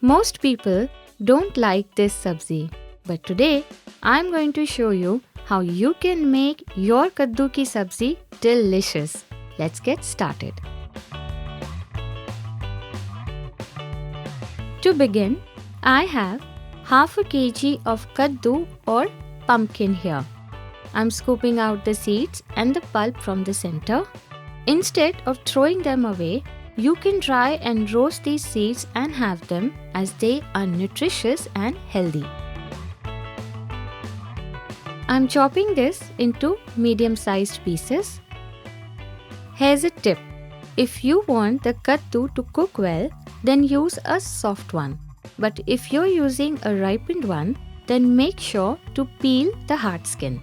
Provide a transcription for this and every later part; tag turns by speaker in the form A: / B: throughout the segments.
A: Most people don't like this sabzi, but today I'm going to show you how you can make your kaddu ki sabzi delicious. Let's get started. To begin, I have half a kg of kaddu or pumpkin here. I'm scooping out the seeds and the pulp from the center. Instead of throwing them away, you can dry and roast these seeds and have them as they are nutritious and healthy. I'm chopping this into medium-sized pieces. Here's a tip. If you want the kaddu to cook well, then use a soft one. But if you're using a ripened one, then make sure to peel the hard skin.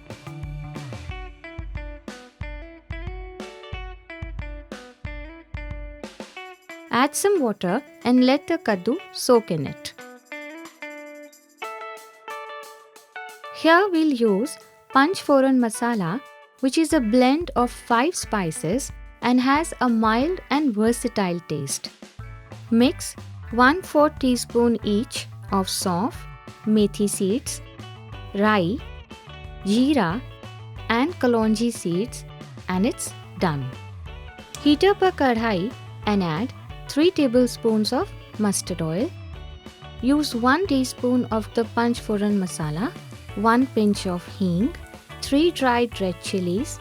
A: Add some water and let the kaddu soak in it. Here we'll use Panch Phoran Masala, which is a blend of 5 spices and has a mild and versatile taste. Mix 1/4 teaspoon each of sauf, Mithi seeds, rai, jeera and Kalonji seeds and it's done. Heat up a kadhai and add 3 tablespoons of mustard oil. Use 1 teaspoon of the Panch Phoran masala, 1 pinch of hing, 3 dried red chillies,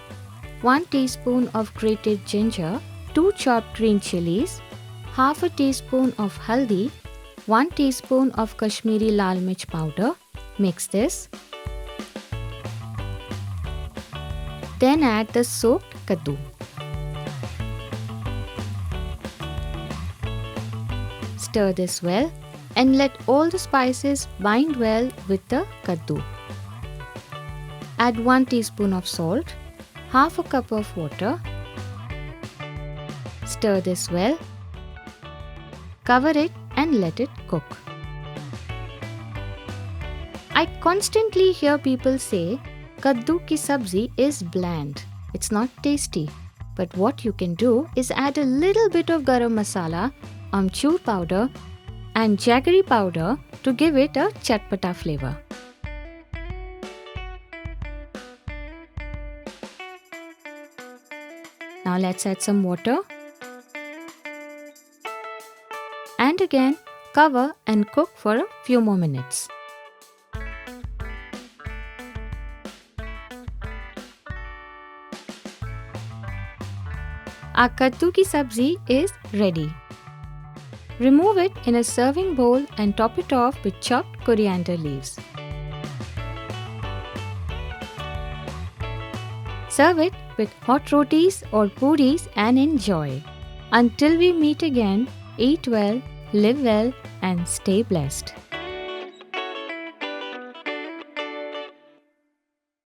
A: 1 teaspoon of grated ginger, 2 chopped green chillies, half a teaspoon of haldi, 1 teaspoon of Kashmiri lal mirch powder. Mix this. Then add the soaked kaddu. Stir this well and let all the spices bind well with the kaddu. Add 1 teaspoon of salt, half a cup of water. Stir this well. Cover it and let it cook. I constantly hear people say kaddu ki sabzi is bland. It's not tasty. But what you can do is add a little bit of garam masala, amchur powder and jaggery powder to give it a chatpata flavor. Now let's add some water. And again, cover and cook for a few more minutes. Our kaddu ki sabzi is ready. Remove it in a serving bowl and top it off with chopped coriander leaves. Serve it with hot rotis or puris and enjoy. Until we meet again, eat well, live well and stay blessed.